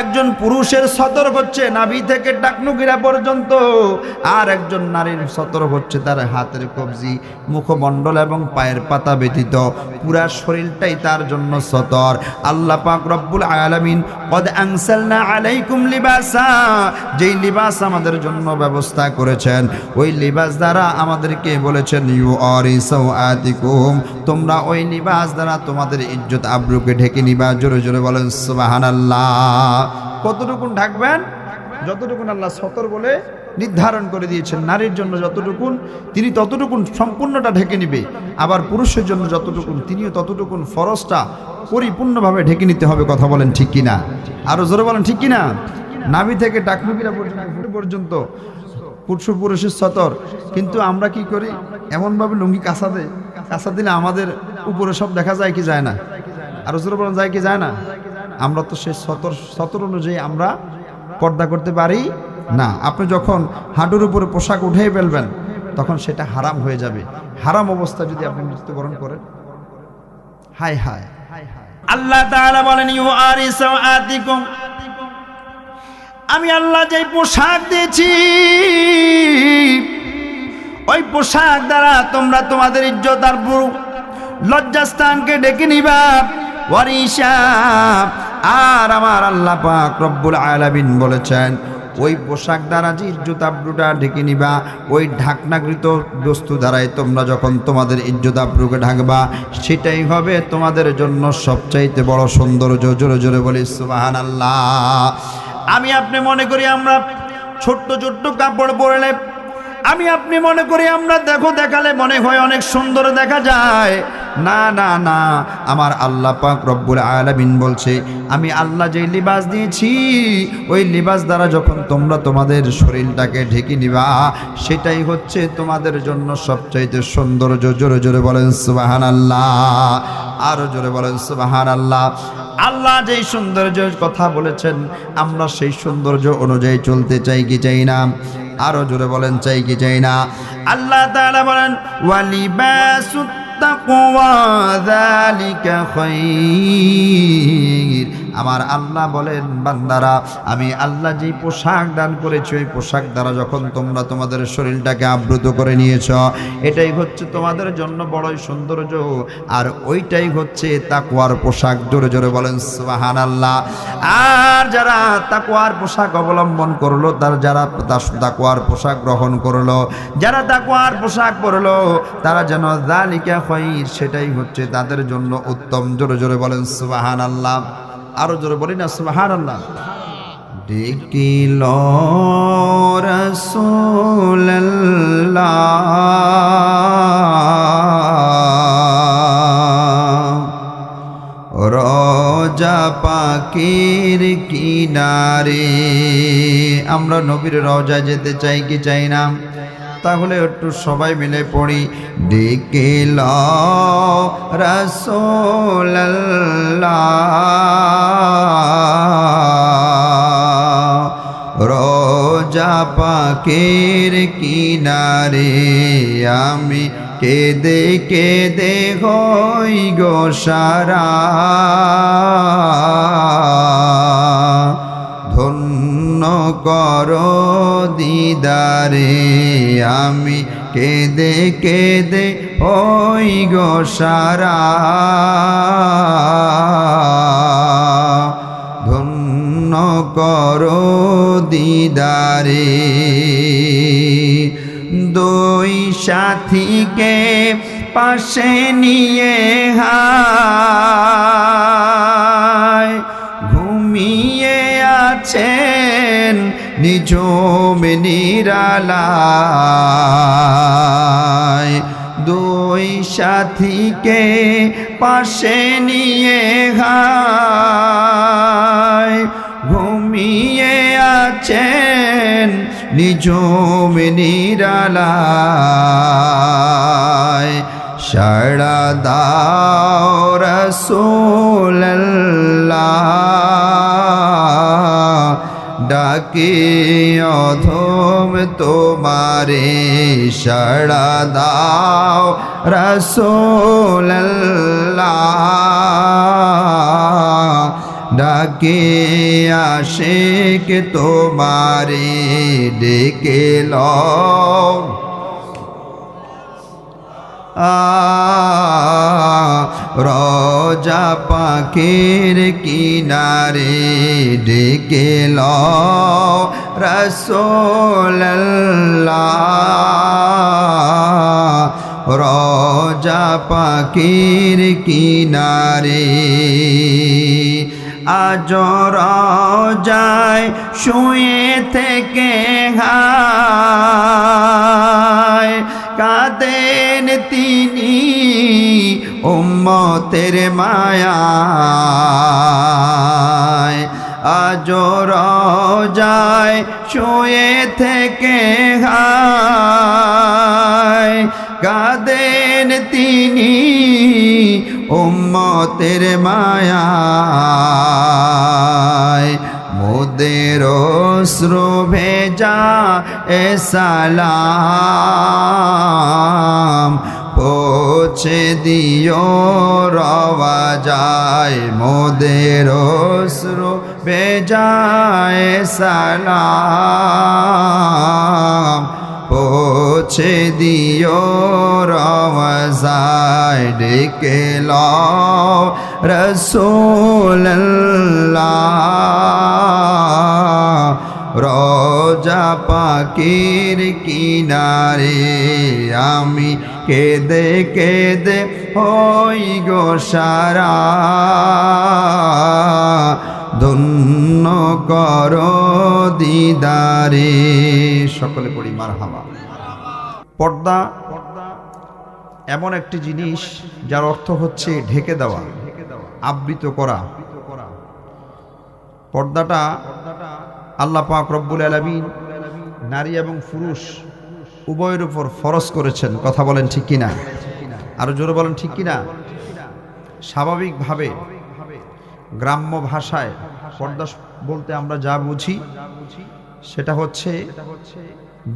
একজন পুরুষের সতর হচ্ছে নাভি থেকে টাকনুকিরা পর্যন্ত, আর একজন নারীর সতর হচ্ছে তার হাতের কবজি, মুখমণ্ডল এবং পায়ের পাতা ব্যতীত পুরা শরীরটাই তার জন্য সতর। আল্লাহ পাক রব্বুল আলামিন কদ আনসালনা আলাইকুম লিবাসা, যেই লিবাস আমাদের জন্য ব্যবস্থা করেছেন, ওই লিবাস দ্বারা আমাদেরকে বলেছেন ইউআরি সাওআতিকুম, তোমরা ওই লিবাস দ্বারা তোমাদের ইজ্জত আবরুকে ঢেকে নিবা। জোরে জোরে বলেন সুবহানাল্লাহ। কতটুকুন ঢাকবেন? যতটুকুন আল্লাহ সতর বলে নির্ধারণ করে দিয়েছেন। নারীর জন্য যতটুকুন তিনি ততটুকুন সম্পূর্ণটা ঢেকে নিবে, আবার পুরুষের জন্য যতটুকুন তিনিও ততটুকুন ফরজটা পরিপূর্ণভাবে ঢেকে নিতে হবে। কথা বলেন ঠিক কিনা? আরো জোরে বলেন ঠিক কিনা? নাভি থেকে টাকনুকিরা পর্যন্ত পুরুষের সতর, কিন্তু আমরা কি করি? এমনভাবে লুঙ্গি কাঁচা দিলে আমাদের উপরে সব দেখা যায় কি যায় না? আরো জোরে বলেন যায় কি যায় না? আমরা তো সেই সতর অনুযায়ী আমরা পর্দা করতে পারি না। আপনি যখন হাঁটুর উপরে পোশাক উঠিয়ে ফেলবেন তখন সেটা হারাম হয়ে যাবে। হারাম অবস্থা যদি আপনি মৃত্যুবরণ করেন, হায় হায়। আল্লাহ তাআলা বলেন ইউআরি সাওআতিকুম, আমি আল্লাহ যেই পোশাক দিয়েছি ওই পোশাক দ্বারা তোমরা তোমাদের ইজ্জত আর লজ্জাস্থানকে ডেকে নিবা। ওয়ারিশা, আর আমার আল্লাহ পাক রব্বুল আলামিন বলেছেন ওই পোশাক দ্বারা যে ইজ্জত আবরুটা ঢেকে নিবা, ওই ঢাকনাকৃত বস্তু দ্বারাই তোমরা যখন তোমাদের ইজ্জত আবরুকে ঢাকবা, সেটাই হবে তোমাদের জন্য সবচাইতে বড় সৌন্দর্য। জোরে জোরে বলি সুবহানাল্লাহ। আমি আপনি মনে করি আমরা ছোট্ট ছোট্ট কাপড় পরলে, আমি আপনি মনে করি আমরা দেখালে মনে হয় অনেক সুন্দর দেখা যায়। না না না, আমার আল্লাহ পাক রব্বুল আলামিন বলছে আমি আল্লাহ যে লিবাস দিয়েছি ওই লিবাস দ্বারা যখন তোমরা তোমাদের শরীরটাকে ঢেকে নিবা, সেটাই হচ্ছে তোমাদের জন্য সবচাইতে সৌন্দর্য। জোরে জোরে বলেন সুবহানাল্লাহ। আরো জোরে বলেন সুবহানাল্লাহ। আল্লাহ যেই সৌন্দর্যের কথা বলেছেন আমরা সেই সৌন্দর্য অনুযায়ী চলতে চাই কি চাই না? আরো জোরে বলেন চাই কি চাই না? আল্লাহ তাআলা বলেন ওয়ালিবাসুত তাকওয়া যালিকা খায়র। আমার আল্লাহ বলেন বান্দারা, আমি আল্লাহ যে পোশাক দান করেছি ওই পোশাক দ্বারা যখন তোমরা তোমাদের শরীরটাকে আবৃত করে নিয়েছ, এটাই হচ্ছে তোমাদের জন্য বড়ই সৌন্দর্য, আর ওইটাই হচ্ছে তাকওয়ার পোশাক। জোরে জোরে বলেন সুবহানাল্লাহ। আর যারা তাকওয়ার পোশাক অবলম্বন করলো, যারা তাকওয়ার পোশাক গ্রহণ করলো, যারা তাকওয়ার পোশাক পরলো, তারা যেন যালিকা খায়র, সেটাই হচ্ছে তাদের জন্য উত্তম। জোরে জোরে বলেন সুবহানাল্লাহ। আরো জোরে বলি না সুবহানাল্লাহ। ডেকিল রাসূলুল্লাহ রওজা পাকের কিনারে। আমরা নবীর রওজায় যেতে চাই কি চাই না? তাহলে একটু সবাই মিলে পড়ি, ডেকিল রাসূলুল্লাহ রওজা পাকের কিনারে। আমি কেঁদে কেঁদে হই গো সারা, ধন্য করো দিদারে। আমি কেঁদে কেঁদে হই গো সারা, ধন্য করো দিদারে। দুই সাথীকে পাশে নিয়ে হায় ঘুমিয়ে আছেন নিঝুম নিরালায়। দুই সাথীকে পাশে নিয়ে হায় ঘুমিয়ে আছেন নিঝুম নিরালায়। সাড়া দাও রাসূলুল্লাহ ডাকে অধম তোমারে। সাড়া দাও রাসূলুল্লাহ ডাকে আশিক তোমারে ডেকে লও রোজা পাখির কিনারে ডেকে লও রাসূলুল্লাহ রোজা পাখির কিনারে আজ রোজায় শুয়ে থেকে হায় কাঁদেন তিনি উম্মতের মায়ায় আজ রোজায় শুয়ে থেকে হায় কাঁদেন তিনি উম্মতের মায়ায় মোদের অশ্রু ভেজা এ সালাম পৌঁছে দিও রওজায় মোদের অশ্রু ভেজা এ সালাম পৌঁছে দিও রওজায় ডেকে লও রাসূলুল্লাহ রোজা পাখির কিনারে আমি কেঁদে কেঁদে হই গো সারা ধন্য করো দিদারে সকলে পড়ি মারহাবা। পর্দা এমন একটি জিনিস যার অর্থ হচ্ছে ঢেকে দেওয়া, আবৃত করা। পর্দাটা আল্লাহ পাক রব্বুল আলামিন নারী এবং পুরুষ উভয়ের উপর ফরজ করেছেন। কথা বলেন ঠিক কিনা? আরো জোরে বলেন ঠিক কিনা? স্বাভাবিকভাবে গ্রাম্য ভাষায় পর্দা বলতে আমরা যা বুঝি সেটা হচ্ছে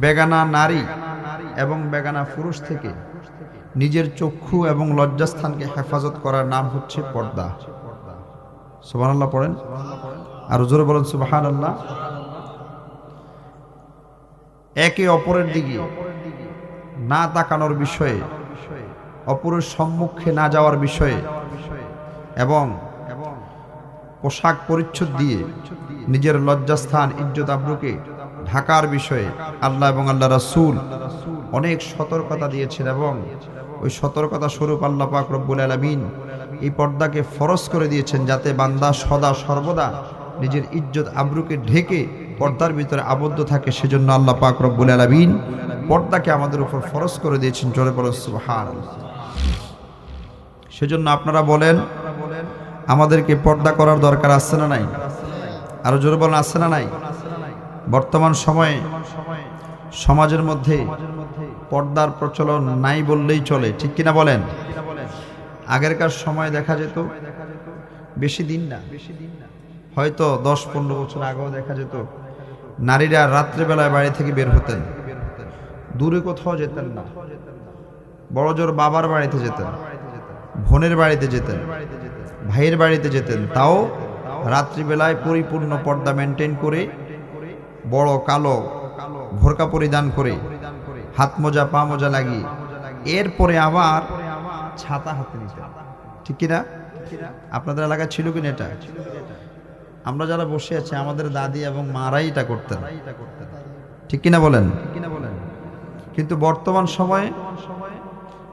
বেগানা নারী এবং বেগানা পুরুষ থেকে নিজের চক্ষু এবং লজ্জাস্থানকে হেফাজত করার নাম হচ্ছে পর্দা। সুবহানাল্লাহ পড়েন, আর জোরে বলেন সুবহানাল্লাহ। একে অপরের দিকে না তাকানোর বিষয়ে, অপরের সম্মুখে না যাওয়ার বিষয়ে এবং পোশাক পরিচ্ছদ দিয়ে নিজের লজ্জাস্থান ইজ্জত আবরুকে ঢাকার বিষয়ে আল্লাহ এবং আল্লাহ রাসূল অনেক সতর্কতা দিয়েছেন এবং ওই সতর্কতা স্বরূপ আল্লাহ পাক রব্বুল আলামিন এই পর্দাকে ফরজ করে দিয়েছেন যাতে বান্দা সদা সর্বদা নিজের ইজ্জত আবরুকে ঢেকে পর্দার ভিতরে আবদ্ধ থাকে। সেজন্য আল্লাহ পাক রব্বুল আলামিন পর্দাকে আমাদের উপর ফরজ করে দিয়েছেন। জোরে বলেন সুবহানাল্লাহ। সেজন্য আপনারা বলেন আমাদেরকে পর্দা করার দরকার আছে না নাই? আরো জোরে বলেন আছে না নাই? বর্তমান সময়ে সমাজের মধ্যে পর্দার প্রচলন নাই বললেই চলে, ঠিক কিনা বলেন? আগেরকার সময় দেখা যেত, বেশি দিন না, হয়তো 10-15 বছর আগেও দেখা যেত নারীরা রাত্রেবেলায় বাড়ি থেকে বের হতেন, দূরে কোথাও যেতেন না, বড় জোর বাবার বাড়িতে যেতেন, বোনের বাড়িতে যেতেন, ভাইয়ের বাড়িতে যেতেন, তাও রাত্রিবেলায় পরিপূর্ণ পর্দা মেনটেন করে বড় কালো ভোরকা পরিধান করে হাত মোজা পা মোজা লাগিয়ে এরপরে আবার ছাতা হাতে নিতেন, ঠিক কিনা? আপনাদের এলাকায় ছিল কিনা এটা? আমরা যারা বসে আছি আমাদের দাদি এবং মারাই এটা করতেন, ঠিক কিনা বলেন? কিন্তু বর্তমান সময়ে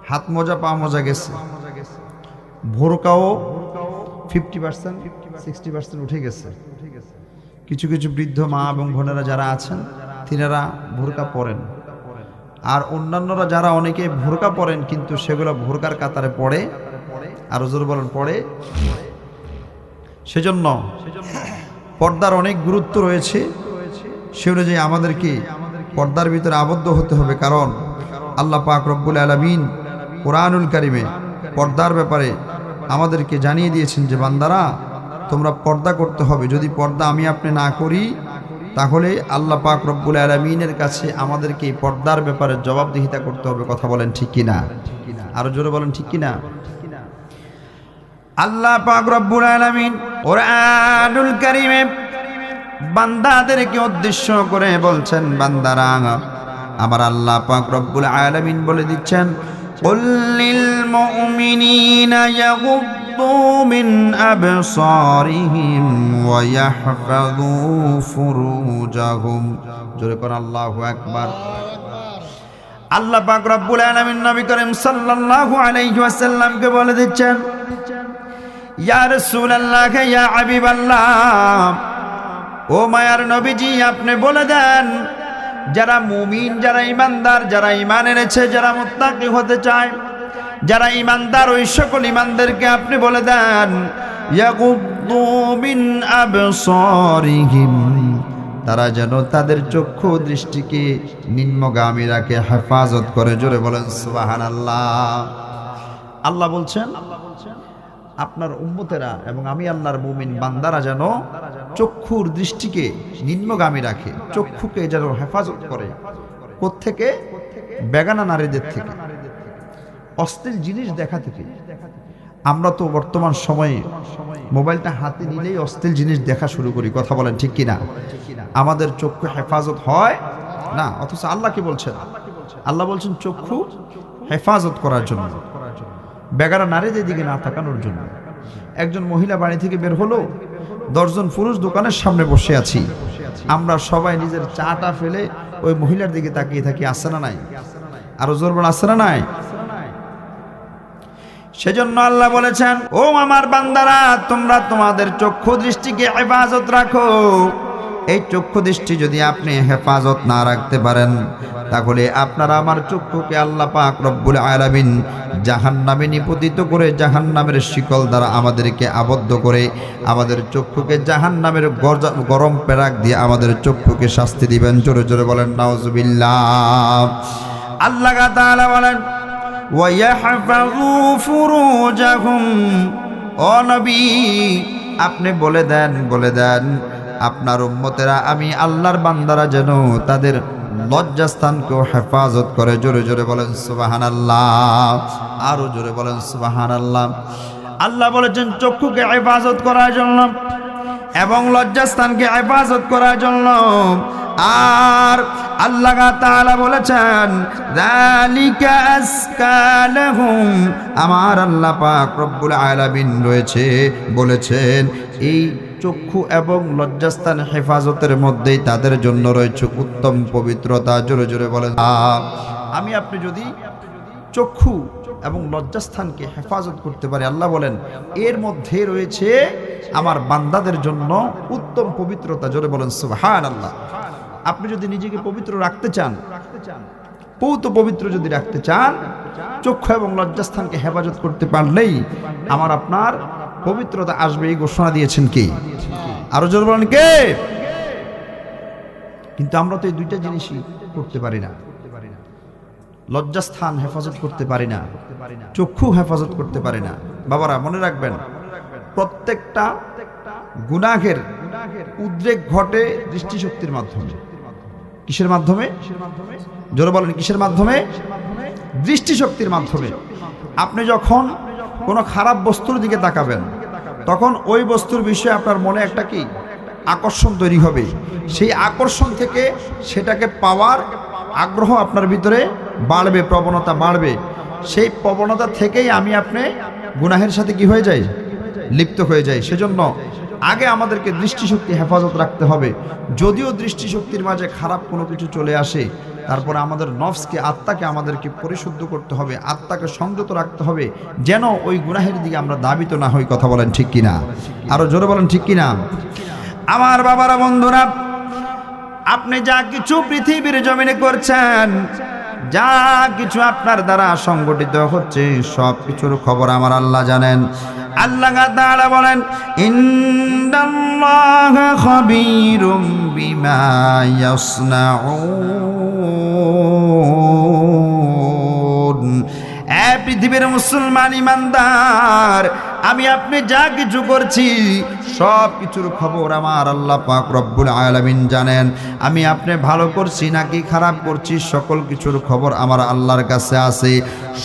হাত মোজা পা মোজা গেছে, ভোরকাও 50% 60% উঠে গেছে। কিছু কিছু বৃদ্ধ মা এবং বোনেরা যারা আছেন তিনারা ভোরকা পরেন, আর অন্যান্যরা যারা অনেকে ভোরকা পরেন কিন্তু সেগুলো ভোরকার কাতারে পড়ে, আর জোর বলেন পড়ে। সেজন্য পর্দার অনেক গুরুত্ব রয়েছে, সে অনুযায়ী আমাদেরকে পর্দার ভিতরে আবদ্ধ হতে হবে। কারণ আল্লাহ পাক রব্বুল আলামিন কোরআনুল কারিমে পর্দার ব্যাপারে আমাদেরকে জানিয়ে দিয়েছেন যে বান্দারা তোমরা পর্দা করতে হবে। যদি পর্দা আমি আপনি না করি তাহলে আল্লাহ পাক রব্বুল আলামিনের কাছে আমাদেরকে এই পর্দার ব্যাপারে জবাবদিহিতা করতে হবে। কথা বলেন ঠিক কিনা? আরো জোরে বলেন ঠিক কিনা? আল্লাহ পাক রব্বুল আলামিন কুরআনুল কারীমে বান্দাদেরকে উদ্দেশ্য করে বলছেন, বান্দারা আমার আল্লাহ পাক রব্বুল আলামিন বলে দিচ্ছেন, কুল লিল মুমিনিনা ইয়াগুদ্দু মিন আবসারিহিম ওয়া ইয়াহফাযু ফুরুজাহুম। জোরে কোন আল্লাহু আকবার। আল্লাহ পাক রব্বুল আলামিন নবী করিম সাল্লাল্লাহু আলাইহি ওয়াসাল্লামকে বলে দিচ্ছেন, ইয়া রাসূলুল্লাহ, ইয়া হাবিবাল্লাহ, ও মায়ার নবীজি, আপনি বলে দেন যারা মুমিন, যারা ইমানদার, যারা ঈমান এনেছে, যারা মুত্তাকি হতে চায়, যারা ইমানদার, ওই সকল ইমানদারকে আপনি বলে দেন ইয়াগুদ্দু মিন আবসারিহিম, তারা যেন তাদের চক্ষু দৃষ্টিকে নিম্নগামী রাখে, হেফাজত করে। জোরে বলেন সুবহানাল্লাহ। আল্লাহ বলছেন আপনার উম্মতেরা এবং আমি আল্লাহর মুমিন বান্দারা যেন চক্ষুর দৃষ্টিকে নিম্নগামী রাখে, চক্ষুকে যেন হেফাজত করে। কোত্থেকে? বেগানা নারীদের থেকে, অশ্লীল জিনিস দেখা থেকে। আমরা তো বর্তমান সময়ে মোবাইলটা হাতে নিলেই অশ্লীল জিনিস দেখা শুরু করি, কথা বলেন ঠিক কিনা? আমাদের চক্ষু হেফাজত হয় না, অথচ আল্লাহ কি বলছেন? আল্লাহ বলছেন চক্ষু হেফাজত করার জন্য, বেগানা নারীদের দিকে না তাকানোর জন্য। একজন মহিলা বাড়ি থেকে বের হলো, 10 জন পুরুষ দোকানের সামনে বসে আছি, আমরা সবাই নিজের চাটা ফেলে ওই মহিলার দিকে তাকিয়ে থাকি, আছে না নাই? আরো জোর বল, আছে না নাই? সেজন্য আল্লাহ বলেছেন, ও আমার বান্দারা, তোমরা তোমাদের চক্ষু দৃষ্টিকে হেফাজত রাখো। এই চক্ষু দৃষ্টি যদি আপনি হেফাজত না রাখতে পারেন, তাহলে আপনারা আমার চক্ষুকে আল্লাহ পাক রব্বুল আলামিন জাহান্নামে নিপতিত করে, জাহান্নামের শিকল দ্বারা আমাদেরকে আবদ্ধ করে, আমাদের চক্ষুকে জাহান্নামের গরম পেরাক দিয়ে আমাদের চক্ষুকে শাস্তি দিবেন। জোরে জোরে বলেন নাউজুবিল্লাহ। আল্লাহ তাআলা বলেন, ওয়া ইয়াহফাযু ফুরুজাহুম, ও নবী আপনি বলে দেন আপনার উম্মতেরা, আমি আল্লাহর বান্দারা যেন তাদের লজ্জাস্থানকেও হেফাজত করে। জোরে জোরে বলেন সুবহানাল্লাহ, আরো জোরে বলেন সুবহানাল্লাহ। আল্লাহ বলেছেন চক্ষুকে হেফাজত করার জন্য এবং লজ্জাস্থানকে হেফাজত করার জন্য। আর আল্লাহ তাআলা বলেছেন যালিকা আজকা লাহুম, আমার আল্লাহ পাক রব্বুল আলামিন বলেছেন এই চক্ষু এবং লজ্জাস্থান হেফাজতের মধ্যেই তাদের জন্য রয়েছে উত্তম পবিত্রতা। জোরে জোরে বলেন। আমি আপনি যদি চক্ষু এবং লজ্জাস্থানকে হেফাজত করতে পারি, আল্লাহ বলেন এর মধ্যে রয়েছে আমার বান্দাদের জন্য উত্তম পবিত্রতা। জোরে বলেন সুবহানাল্লাহ। আপনি যদি নিজেকে পবিত্র রাখতে চান, পৌত পবিত্র যদি রাখতে চান, চক্ষু এবং লজ্জাস্থানকে হেফাজত করতে পারলেই আমার আপনার পবিত্রতা আসবে। এই ঘোষণা দিয়েছেন কে? আরো জোরে বলেন কে? কিন্তু আমরা তো এই দুইটা জিনিসই করতে পারি না। লজ্জাস্থান হেফাজত করতে পারি না, চক্ষু হেফাজত করতে পারি না। বাবারা মনে রাখবেন, প্রত্যেকটা গুনাহের উদ্রেক ঘটে দৃষ্টিশক্তির মাধ্যমে। কিসের মাধ্যমে? জোরে বলেন কিসের মাধ্যমে? দৃষ্টিশক্তির মাধ্যমে। আপনি যখন কোনো খারাপ বস্তুর দিকে তাকাবেন, তখন ওই বস্তুর বিষয়ে আপনার মনে একটা কি আকর্ষণ তৈরি হবে। সেই আকর্ষণ থেকে সেটাকে পাওয়ার আগ্রহ আপনার ভিতরে বাড়বে, প্রবণতা বাড়বে। সেই প্রবণতা থেকেই আমি আপনি গুনাহের সাথে কি হয়ে যাই? লিপ্ত হয়ে যাই। সেজন্য আগে আমাদেরকে দৃষ্টিশক্তি হেফাজত রাখতে হবে। যদিও দৃষ্টিশক্তির মাঝে খারাপ কোনো কিছু চলে আসে, তারপরে আমাদের নফসকে, আত্মাকে আমাদেরকে পরিশুদ্ধ করতে হবে, আত্মাকে সংযত রাখতে হবে, যেন ওই গুনাহের দিকে আমরা দাবিত না হই। কথা বলেন ঠিক কিনা? আরো জোরে বলেন ঠিক কিনা? আমার বাবারা, বন্ধুরা, আপনি যা কিছু পৃথিবীর জমিনে করছেন, যা কিছু আপনার দ্বারা সংগঠিত হচ্ছে, সব কিছুর খবর আমার আল্লাহ জানেন। আল্লাহ তাআলা বলেন ইন্নাল্লাহা খাবীরুম বিমা ইয়াসনাউন। পৃথিবীর মুসলমান ইমানদার, আমি আপনি যা কিছু করছি সব কিছুর খবর আমার আল্লাহ পাক রব্বুল আলামিন জানেন। আমি আপনি ভালো করছি নাকি খারাপ করছি সকল কিছুর খবর আমার আল্লাহর কাছে আছে।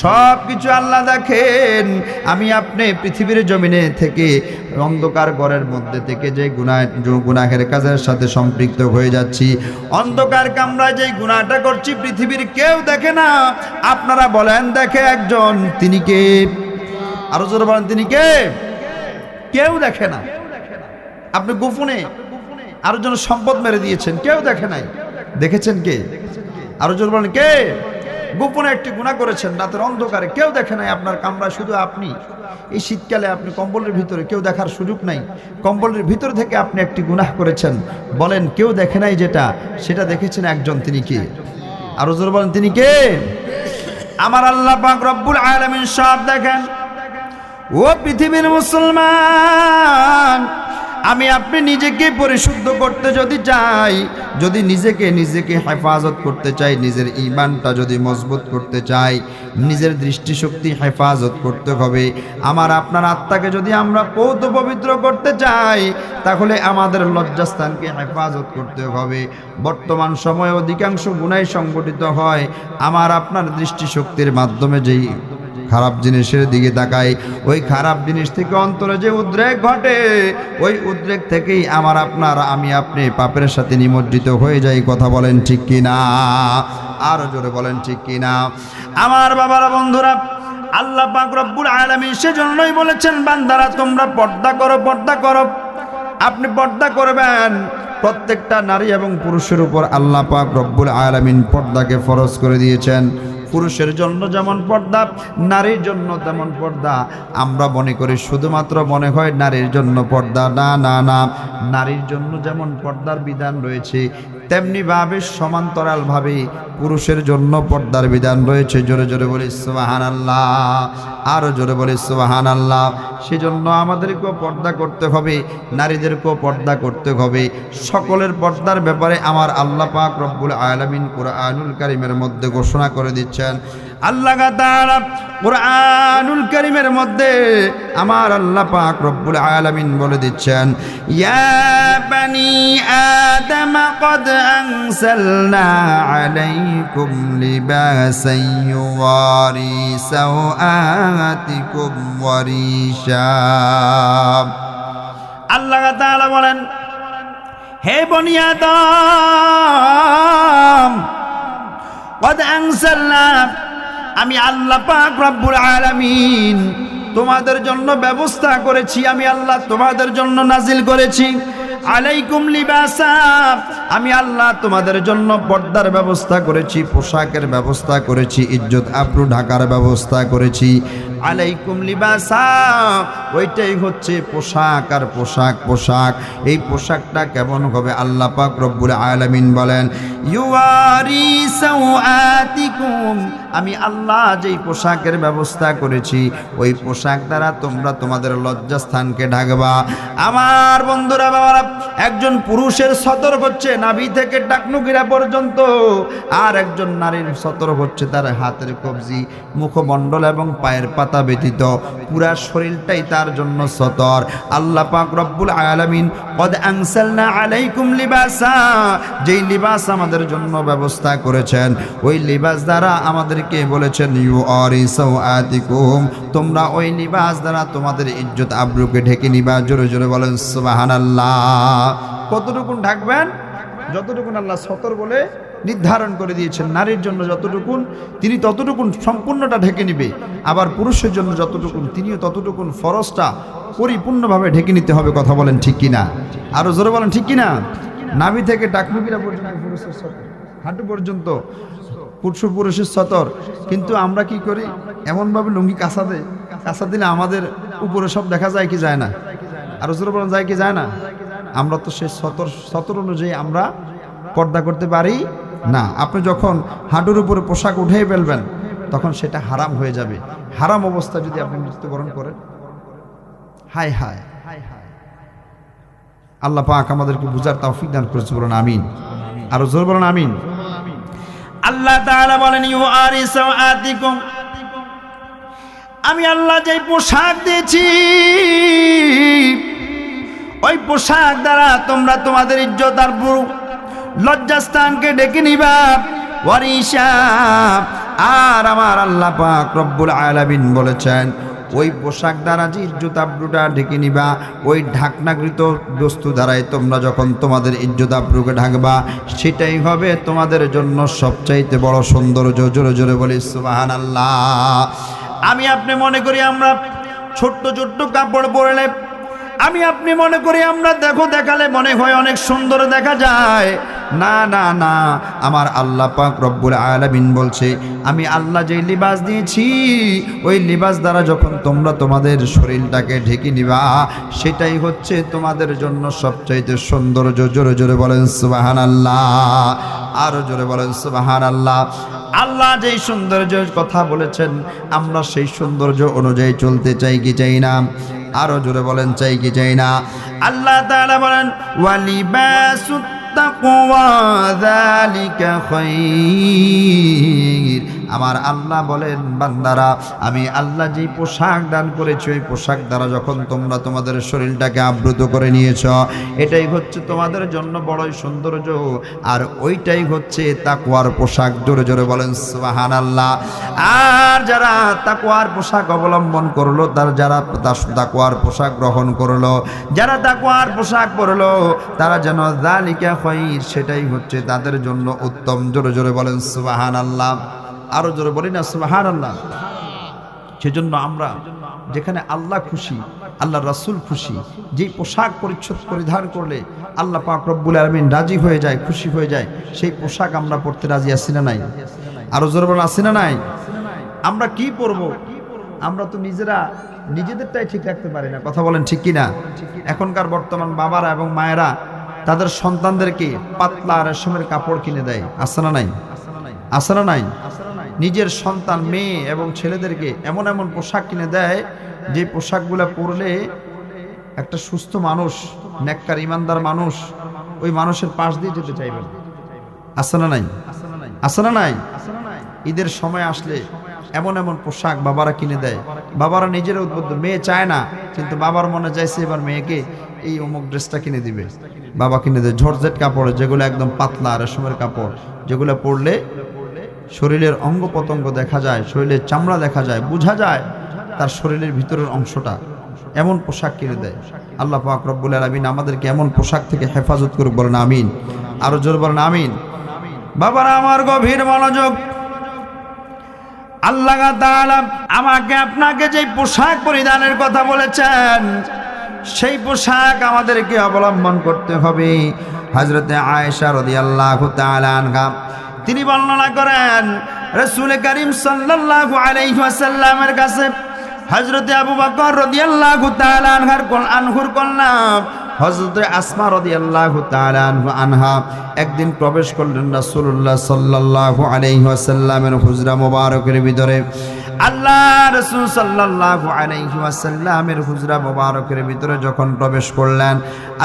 সব কিছু আল্লাহ দেখেন। আমি আপনি পৃথিবীর জমিনে থেকে অন্ধকার ঘরের মধ্যে থেকে যে গুনাহের কাজের সাথে সম্পৃক্ত হয়ে যাচ্ছি, অন্ধকার কামরায় যে গুনাহটা করছি পৃথিবীর কেউ দেখে না। আপনারা বলেন দেখে একজন, তিনি কে? আরো জোরে বলেন তিনি কে? কেউ দেখে না। আপনি গোপনে আরো জন সম্পদ মেরে দিয়েছেন, কেউ দেখে নাই। দেখেছেন কে? আরো জোরে বলেন কে? গোপনে একটি গুনাহ করেছেন রাতের অন্ধকারে, কেউ দেখে নাই আপনার কামরায়, শুধু আপনি। এই শীতকালে আপনি কম্বলের ভিতরে, কেউ দেখার সুযোগ নাই। কম্বলের ভিতর থেকে আপনি একটি গুনাহ করেছেন, বলেন কেউ দেখে নাই যেটা, সেটা দেখেছেন একজন, তিনি কে? আরো জোরে বলেন তিনি কে? আমার আল্লাহ পাক রব্বুল আলামিন সব দেখেন। ও পৃথিবীর মুসলমান, আমি আপনি নিজেকে পরিশুদ্ধ করতে যদি চাই, যদি নিজেকে হেফাজত করতে চাই, নিজের ঈমানটা যদি মজবুত করতে চাই, নিজের দৃষ্টিশক্তি হেফাজত করতে হবে। আমার আপনার আত্মাকে যদি আমরা পৌত পবিত্র করতে চাই, তাহলে আমাদের লজ্জাস্থানকে হেফাজত করতে হবে। বর্তমান সময়ে অধিকাংশ গুনাহ সংগঠিত হয় আমার আপনার দৃষ্টিশক্তির মাধ্যমে। যেই খারাপ জিনিসের দিকে তাকাই, ওই খারাপ জিনিস থেকে অন্তরে যে উদ্রেক ঘটে, ওই উদ্রেক থেকেই আমার আপনার, আমি আপনি পাপের সাথে নিমজ্জিত হয়ে যাই। কথা বলেন ঠিক কিনা? আরো জোরে বলেন ঠিক কিনা? আমার বাবারা, বন্ধুরা, আল্লাহ পাক রব্বুল আলামিন সেজন্যই বলেছেন, বান্দারা তোমরা পর্দা করো, পর্দা করো। আপনি পর্দা করবেন। প্রত্যেকটা নারী এবং পুরুষের উপর আল্লাহ পাক রব্বুল আলামিন পর্দাকে ফরজ করে দিয়েছেন। পুরুষের জন্য যেমন পর্দা, নারীর জন্য তেমন পর্দা। আমরা মনে করি শুধুমাত্র মনে হয় নারীর জন্য পর্দা, না না না। নারীর জন্য যেমন পর্দার বিধান রয়েছে, তেমনি ভাবে সমান্তরালভাবে পুরুষের জন্য পর্দার বিধান রয়েছে। জোরে জোরে বলি সুবহানাল্লাহ, আরো জোরে বলি সুবহানাল্লাহ। সেজন্য আমাদেরকেও পর্দা করতে হবে, নারীদেরকেও পর্দা করতে হবে। সকলের পর্দার ব্যাপারে আমার আল্লাহ পাক রব্বুল আলামিন কুরআনুল কারীমের মধ্যে ঘোষণা করে দিচ্ছেন। আল্লাহ তাআলা কুরআনুল কারীমের মধ্যে আমার আল্লাহ পাক রব্বুল আলামিন বলে দিচ্ছেন, ইয়া বানি আদম ক্বাদ আনসালনা আলাইকুম লিবাসান ইউওয়ারি সাওআতিকুম ওয়া রিশা। আল্লাহ তাআলা বলেন, হে বনি আদম, ক্বাদ আনসালনা, আমি আল্লাহ পাক রব্বুল আলামিন তোমাদের জন্য ব্যবস্থা করেছি, আমি আল্লাহ তোমাদের জন্য নাজিল করেছি। আলাইকুম লিবাসা, আমি আল্লাহ তোমাদের জন্য পর্দার ব্যবস্থা করেছি, পোশাকের ব্যবস্থা করেছি, ইজ্জত আবরু ঢাকার ব্যবস্থা করেছি। আলাইকুম লিবাসা, ওইটাই হচ্ছে পোশাক। আর পোশাক, পোশাক, এই পোশাকটা কেমন হবে? আল্লাহ পাক রব্বুল আলামিন বলেন, ইউয়ারি সাওআতিকুম, আমি আল্লাহ যেই পোশাকের ব্যবস্থা করেছি, ওই পোশাক দ্বারা তোমরা তোমাদের লজ্জাস্থানকে ঢাকবা। আমার বন্ধুরা, বাবারা, একজন পুরুষের সতর হচ্ছে নাভি থেকে টাকনুকিরা পর্যন্ত, আর একজন নারীর সতর হচ্ছে তার হাতের কবজি, মুখমণ্ডল এবং পায়ের পাতা ব্যতীত পুরা শরীরটাই তার জন্য সতর। আল্লাহ পাক রব্বুল আলামিন ক্বাদ আনসালনা আলাইকুম লিবাসা, যেই লিবাস আমাদের জন্য ব্যবস্থা করেছেন, ওই লিবাস দ্বারা আমাদেরকে বলেছেন, ইউআরি সাওআতিকুম, তোমরা ওই লিবাস দ্বারা তোমাদের ইজ্জত আবরুকে ঢেকে নিবা। জোরে জোরে বলেন সুবহানাল্লাহ। কতটুকুন ঢাকবেন? যতটুকুন আল্লাহ সতর বলে নির্ধারণ করে দিয়েছেন। নারীর জন্য যতটুকুন, তিনি ততটুকুন সম্পূর্ণটা ঢেকে নিবে। আবার পুরুষের জন্য যতটুকুন, তিনিও ততটুকুন ফরজটা পরিপূর্ণভাবে ঢেকে নিতে হবে। কথা বলেন ঠিক কিনা? আরো জোরে বলেন ঠিক কিনা? নাভি থেকে টাকনুকিরা পর্যন্ত পুরুষের সতর, হাঁটু পর্যন্ত পুরুষের সতর। কিন্তু আমরা কি করি? এমনভাবে লুঙ্গি কাঁচা দিলে আমাদের উপরে সব দেখা যায় কি যায় না? আরো জোরে বলেন যায় কি যায় না? আমরা তো সেই সতর অনুযায়ী আমরা পর্দা করতে পারি না। আপনি যখন হাঁটুর উপরে পোশাক উঠিয়ে ফেলবেন, তখন সেটা হারাম হয়ে যাবে। হারাম অবস্থা যদি আপনি মৃত্যুবরণ করেন, হায় হায়। আল্লাহ পাক আমাদেরকে বুঝার তৌফিক দান করেছে, বলুন আমিন। আরো জোরে বলুন আমিন। আল্লাহ তাআলা বলেন, ইউআরি সাওআতিকুম, আমি আল্লাহ যেই পোশাক দিয়েছি, ওই পোশাক দ্বারা তোমরা তোমাদের ইজ্জত আর লজ্জাস্থানকে ডেকে নিবা। ওয়ারিশা, আর আমার আল্লাহ পাক রব্বুল আলামিন বলেছেন ওই পোশাক দ্বারা যে ইজ্জত আব্রুটা ঢেকে নিবা, ওই ঢাকনাকৃত বস্তু দ্বারাই তোমরা যখন তোমাদের ইজ্জত আব্রুকে ঢাকবা, সেটাই হবে তোমাদের জন্য সবচাইতে বড় সৌন্দর্য। জোরে জোরে বলি সুবহানাল্লাহ। আমি আপনি মনে করি আমরা ছোট্ট ছোট্ট কাপড় পরলে, আমি আপনি মনে করি আমরা দেখালে মনে হয় অনেক সুন্দর দেখা যায়। না না না, আমার আল্লাহ পাক রব্বুল আলামিন বলছে আমি আল্লাহ যে লিবাস দিয়েছি, ওই লিবাস দ্বারা যখন তোমরা তোমাদের শরীরটাকে ঢেকে নিবা, সেটাই হচ্ছে তোমাদের জন্য সবচাইতে সৌন্দর্য। জোরে জোরে বলেন সুবহানাল্লাহ, আরো জোরে বলেন সুবহানাল্লাহ। আল্লাহ যেই সৌন্দর্যের কথা বলেছেন, আমরা সেই সৌন্দর্য অনুযায়ী চলতে চাই কি চাই না? আরো জোরে বলেন চাই কি চাই না? আল্লাহ তাআলা বলেন ওয়ালিবাসুত তাকওয়া যালিকা খায়র। আমার আল্লাহ বলেন বান্দারা, আমি আল্লাহ যেই পোশাক দান করেছি, ওই পোশাক দ্বারা যখন তোমরা তোমাদের শরীরটাকে আবৃত করে নিয়েছ, এটাই হচ্ছে তোমাদের জন্য বড়ই সৌন্দর্য, আর ওইটাই হচ্ছে তাকওয়ার পোশাক। জোরে জোরে বলেন সুবহানাল্লাহ। আর যারা তাকওয়ার পোশাক অবলম্বন করলো, যারা তাকওয়ার পোশাক গ্রহণ করলো, যারা তাকওয়ার পোশাক পরলো, তারা যেন যালিকা খায়র, সেটাই হচ্ছে তাদের জন্য উত্তম। জোরে জোরে বলেন সুবহানাল্লাহ, আরো জোরে বলি না সুবহানাল্লাহ। সেজন্য আমরা যেখানে আল্লাহ খুশি, আল্লাহ রাসূল খুশি, যেই পোশাক পরিচ্ছদ পরিধান করলে আল্লাহ পাক রব্বুল আলামিন রাজি হয়ে যায়, খুশি হয়ে যায়, সেই পোশাক আমরা পরতে রাজি আছি না নাই? আরো জোরে বলেন আছি না নাই? আমরা কি পরবো? আমরা তো নিজেদেরটাই ঠিক রাখতে পারি না। কথা বলেন ঠিক কিনা? এখনকার বর্তমান বাবারা এবং মায়েরা তাদের সন্তানদেরকে পাতলা রেশমের কাপড় কিনে দেয়, আছে না নাই? আছে না নাই? নিজের সন্তান মেয়ে এবং ছেলেদেরকে এমন এমন পোশাক কিনে দেয়, যে পোশাকগুলো পরলে একটা সুস্থ মানুষ, নেককার ইমানদার মানুষ, ওই মানুষের পাশ দিয়ে যেতে চাইবেন। আছে না নাই? আছে না নাই? ঈদের সময় আসলে এমন এমন পোশাক বাবারা কিনে দেয়, বাবারা নিজেরা উদ্বুদ্ধ, মেয়ে চায় না কিন্তু বাবার মনে চাইছে এবার মেয়েকে এই অমুক ড্রেসটা কিনে দিবে, বাবা কিনে দেয়। জর্জেট কাপড়, যেগুলো একদম পাতলা রেশমের কাপড়, যেগুলো পরলে শরীরের অঙ্গ প্রত্যঙ্গ দেখা যায়, শরীরের চামড়া দেখা যায়, বোঝা যায় তার শরীরের ভিতরের অংশটা, এমন পোশাক কিনে দেয়। আল্লাহ পাক রব্বুল আলামিন আমাদেরকে এমন পোশাক থেকে হেফাজত করুক, বলেন আমিন। আরো জোর বলেন আমিন। বাবারা আমার গভীর মনোযোগ, আল্লাহ তাআলা আমাকে আপনাকে যে পোশাক পরিধানের কথা বলেছেন, সেই পোশাক আমাদেরকে অবলম্বন করতে হবে। হযরতে আয়েশা রাদিয়াল্লাহু তাআলা আনহা তিনি বর্ণনা করেন, রাসূল করিম সাল্লাল্লাহু আলাইহি ওয়াসাল্লামের কাছে হযরতে আবু বকর রাদিয়াল্লাহু তাআলা আনহুর কন্যা হযরতে আসমা রাদিয়াল্লাহু তাআলা আনহা একদিন প্রবেশ করলেন রাসূলুল্লাহ সাল্লাল্লাহু আলাইহি ওয়াসাল্লামের হুজরা মুবারকের ভিতরে। আল্লাহ রাসূল সাল্লাল্লাহু আলাইহি ওয়াসাল্লামের হুজরা মুবারকের ভিতরে যখন প্রবেশ করলেন,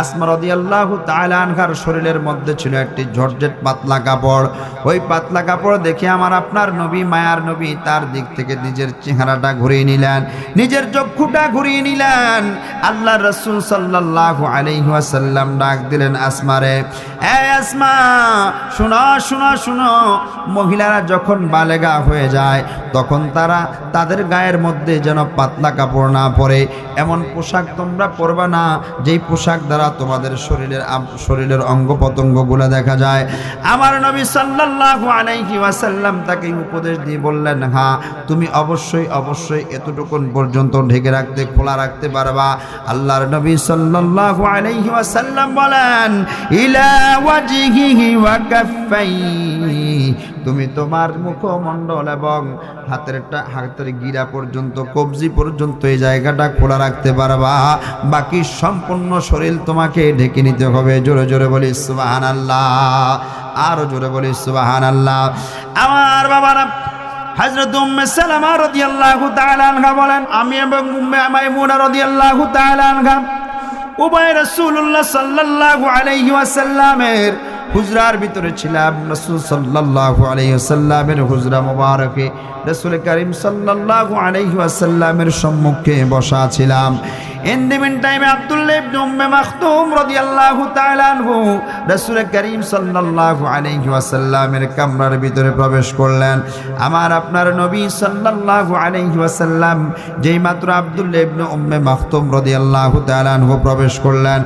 আসমা রাদিয়াল্লাহু তাআলা আনহার শরীরের মধ্যে ছিল একটি জর্জেট পাতলা কাপড়। ওই পাতলা কাপড় দেখে আমার আপনার নবী, মায়ার নবী, তার দিক থেকে নিজের চেহারাটা ঘুরিয়ে নিলেন, নিজের চক্ষুটা ঘুরিয়ে নিলেন। আল্লাহ রাসূল সাল্লাল্লাহু আলাইহি ওয়াসাল্লাম ডাক দিলেন আসমারে, এ আসমা, শোনো শোনো শোনো, মহিলারা যখন বালেগা হয়ে যায় তখন তারা তাদের গায়ের মধ্যে যেন পাতলা কাপড় না পরে, এমন পোশাক তোমরা পরবা না যেই পোশাক দ্বারা তোমাদের শরীরের অঙ্গ প্রত্যঙ্গগুলো দেখা যায়। আমার নবী সাল্লাল্লাহু আলাইহি ওয়াসাল্লাম তাকে উপদেশ দিয়ে বললেন, হ্যাঁ তুমি অবশ্যই অবশ্যই এতটুকুন পর্যন্ত ঢেকে রাখতে, খোলা রাখতে পারবা। আল্লাহর নবী সাল্লাল্লাহু আলাইহি ওয়াসাল্লাম বলেন, ইলা ওয়াজহিহি ওয়া কাফাইহি, তুমি তোমার মুখমণ্ডল এবং হাতের গিরা পর্যন্ত, কবজি পর্যন্ত এই জায়গাটা খোলা রাখতে পারবা, বাকি সম্পূর্ণ শরীর তোমাকে ঢেকে নিতে হবে। জোরে জোরে বলি সুবহানাল্লাহ, আরো জোরে বলি সুবহানাল্লাহ। আমার বাবারা, হযরত উম্মে সালামা রাদিয়াল্লাহু তাআলা আনহা বলেন, আমি এবং উম্মে মাইমুনা রাদিয়াল্লাহু তাআলা আনহা উভয় রাসূলুল্লাহ সাল্লাল্লাহু আলাইহি ওয়াসাল্লামের হুজরার ভিতরে ছিলাম। রাসূল সাল্লাল্লাহু আলাইহি ওয়াসাল্লামের হুজরা মুবারকে রাসূল করিম সাল্লাল্লাহু আলাইহি ওয়াসাল্লামের সম্মুখে বসা ছিলাম। ইন দি মিন টাইমে আব্দুল্লাহ ইবনে উম্মে মাকতুম রাদিয়াল্লাহু তাআলা আনহু রাসূল করিম সাল্লাল্লাহু আলাইহি ওয়াসাল্লামের কামরার ভিতরে প্রবেশ করলেন। আমার আপনার নবী সাল্লাল্লাহু আলাইহি ওয়াসাল্লাম যেই মাত্র আব্দুল্লাহ ইবনে উম্মে মাকতুম রাদিয়াল্লাহু তাআলা আনহু প্রবেশ করলেন,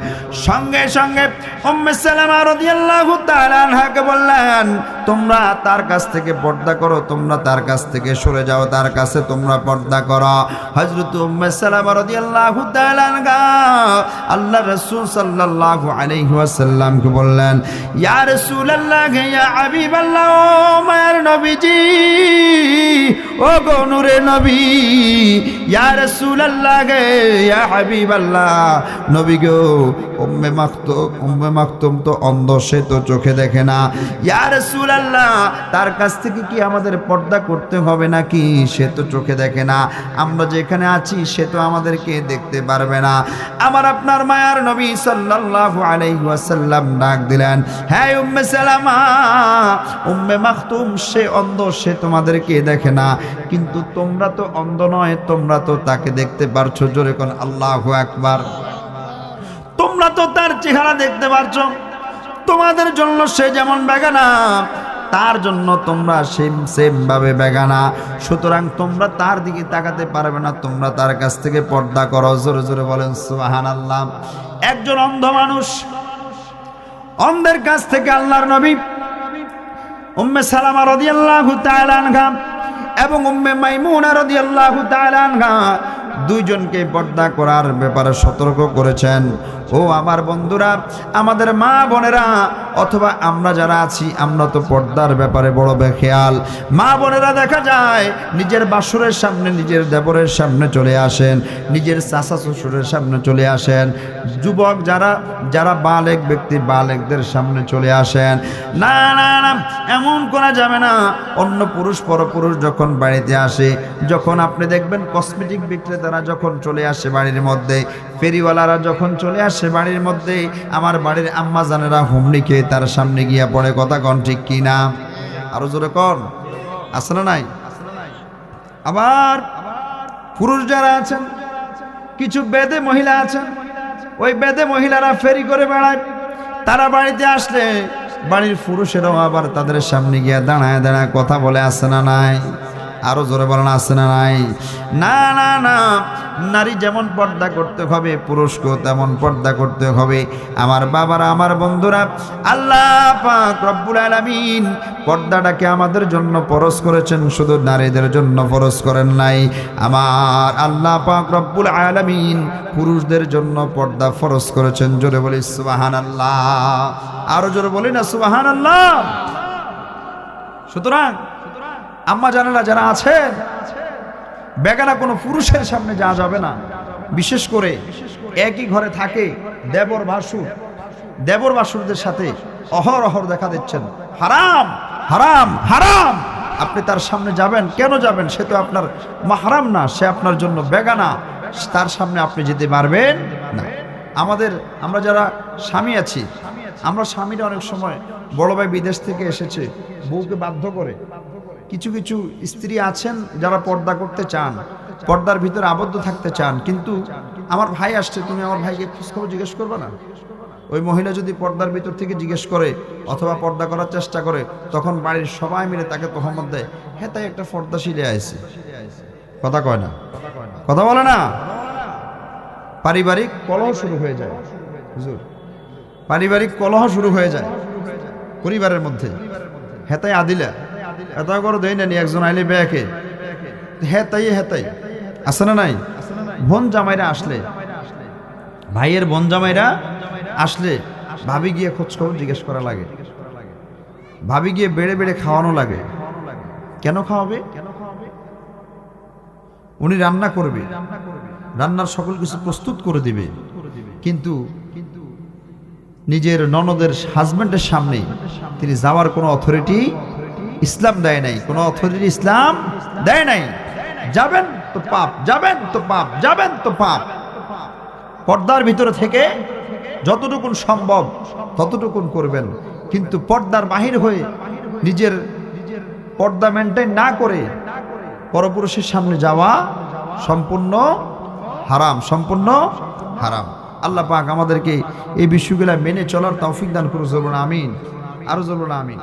সঙ্গে সঙ্গে উম্মে সালামা রাদিয়াল্লাহু তাআলা আনহাকে বললেন, তোমরা তার কাছ থেকে পর্দা করো, তোমরা তার কাছ থেকে সরে যাও, তার কাছে তোমরা পর্দা করো। হযরত উম্মে সালামা রাদিয়াল্লাহু তাআলা আনহা আল্লাহর রাসূল সাল্লাল্লাহু আলাইহি ওয়াসাল্লামকে বললেন, ইয়া রাসূলুল্লাহ, ইয়া হাবিবাল্লাহ, ও মায়ের নবীজি, ও গো নূরে নবী, ইয়া রাসূলুল্লাহ, ইয়া হাবিবাল্লাহ, নবী গো, উম্মে মাকতুম তো অন্ধ, সে তো চোখে দেখে না। ইয়া রাসূলুল্লাহ, তার কাছ থেকে কি আমাদের পর্দা করতে হবে নাকি? সে তো চোখে দেখে না, আমরা যেখানে আছি সে তো আমাদেরকে দেখতে পারবে না। আমার আপনার মায়ার নবী সাল্লাল্লাহু আলাইহি ওয়াসাল্লাম ডাক দিলেন, হ্যাঁ উম্মে সালামা, উম্মে মাকতুম সে অন্ধ, সে তোমাদেরকে দেখে না, কিন্তু তোমরা তো অন্ধ নয়, তোমরা তো তাকে দেখতে পারছো। জোরে কোন আল্লাহু আকবার। তোমরা তো তার চেহারা দেখতে পারছো, তোমাদের জন্য সে যেমন বেগানা, তার জন্য তোমরা সেম ভাবে বেগানা। সুতরাং তোমরা তার দিকে তাকাতে পারবে না, তোমরা তার কাছ থেকে পর্দা করো। জোরে জোরে বলেন সুবহানাল্লাহ। একজন অন্ধ মানুষ, অন্ধের কাছ থেকে আল্লাহর নবী উম্মে সালামা রাদিয়াল্লাহু তাআলা আনহা এবং উম্মে মাইমুনা রাদিয়াল্লাহু তাআলা আনহা দুইজনকে পর্দা করার ব্যাপারে সতর্ক করেছেন। ও আমার বন্ধুরা, আমাদের মা বোনেরা অথবা আমরা যারা আছি, আমরা তো পর্দার ব্যাপারে বড় বেখেয়াল। মা বোনেরা দেখা যায় নিজের বাসুরের সামনে, নিজের দেবরের সামনে চলে আসেন, নিজের চাচা শ্বশুরের সামনে চলে আসেন। যুবক যারা বালেগ ব্যক্তি, বালেগদের সামনে চলে আসেন। না না না, এমন করা যাবে না। অন্য পুরুষ পরপুরুষ যখন বাড়িতে আসে, যখন আপনি দেখবেন কসমেটিক বিক্রেতারা যখন চলে আসে বাড়ির মধ্যে, ফেরিওয়ালারা যখন চলে আসে বাড়ির মধ্যে, আমার বাড়ির আম্মা জানেরা হুমড়ি খেয়ে তার সামনে গিয়া পড়ে। কথা কন ঠিক কি না? আরো জোরে কন, আছে না নাই? আবার পুরুষ যারা আছেন, কিছু বেদে মহিলা আছেন, ওই বেদে মহিলারা ফেরি করে বেড়ায়। তারা বাড়িতে আসলে বাড়ির পুরুষেরাও আবার তাদের সামনে গিয়া দাঁড়ায় দাঁড়ায় কথা বলে, আছে না নাই? আরো জোরে বলেন, আছে না নাই? না না না, নারী যেমন পর্দা করতে হবে, পুরুষকেও তেমন পর্দা করতে হবে। আমার বাবারা, আমার বন্ধুরা, আল্লাহ পাক রব্বুল আলামিন পর্দাটাকে আমাদের জন্য ফরজ করেছেন, শুধু নারীদের জন্য ফরজ করেন নাই। আমার আল্লাহ পাক রব্বুল আলামিন পুরুষদের জন্য পর্দা ফরজ করেছেন। জোরে বলি সুবহানাল্লাহ। আরো জোরে বলি না সুবহানাল্লাহ। সুতরাং আম্মা জানেরা যারা আছেন, বেগানা কোনো পুরুষের সামনে যাওয়া যাবে না। বিশেষ করে একই ঘরে থাকে দেবর ভাসুরদের সাথে অহরহ দেখা দিচ্ছেন, হারাম হারাম হারাম। আপনি তার সামনে যাবেন, কেন যাবেন? সে তো আপনার মাহরাম না, সে আপনার জন্য বেগানা, তার সামনে আপনি যেতে পারবেন না। আমরা যারা স্বামী আছি, আমরা স্বামীরা অনেক সময় বড় ভাই বিদেশ থেকে এসেছে, বউকে বাধ্য করে। কিছু কিছু স্ত্রী আছেন যারা পর্দা করতে চান, পর্দার ভিতরে আবদ্ধ থাকতে চান, কিন্তু আমার ভাই আসছে, তুমি আমার ভাইকে খোঁজখবর জিজ্ঞেস করবে না? ওই মহিলা যদি পর্দার ভিতর থেকে জিজ্ঞেস করে অথবা পর্দা করার চেষ্টা করে, তখন বাড়ির সবাই মিলে তাকে তহমত দেয়, হ্যাঁ তাই একটা পর্দাশীলে আছে। কথা কয় না, কথা বলে না। পারিবারিক কলহ শুরু হয়ে যায়, হুজুর, পারিবারিক কলহ শুরু হয়ে যায় পরিবারের মধ্যে। হেতাই আদিলা এত করে দেয় না, একজন আইলে বেয়াকে হেতাই আছে না নাই? বোন জামাইরা আসলে, ভাইয়ের বোন জামাইরা আসলে ভাবি গিয়ে খোঁজ খবর জিজ্ঞেস করা লাগে, ভাবি গিয়ে বেড়ে বেড়ে খাওয়ানো লাগে। কেন খাওয়াবে? উনি রান্না করবে, রান্নার সকল কিছু প্রস্তুত করে দিবে, কিন্তু নিজের ননদের হাজবেন্ডের সামনে তিনি যাওয়ার কোনো অথরিটি ইসলাম দেয় নাই, কোনো অথরিটি ইসলাম দেয় নাই। যাবেন তো পাপ, যাবেন তো পাপ, যাবেন তো পাপ। পর্দার ভিতরে থেকে যতটুকুন সম্ভব ততটুকুন করবেন, কিন্তু পর্দার বাহির হয়ে নিজের পর্দা মেনটেন না করে পরপুরুষের সামনে যাওয়া সম্পূর্ণ হারাম, সম্পূর্ণ হারাম। আল্লাহ পাক আমাদেরকে এই বিষয়গুলো মেনে চলার তৌফিক দান করুন, বলুন আমিন। আরো বলুন আমিন।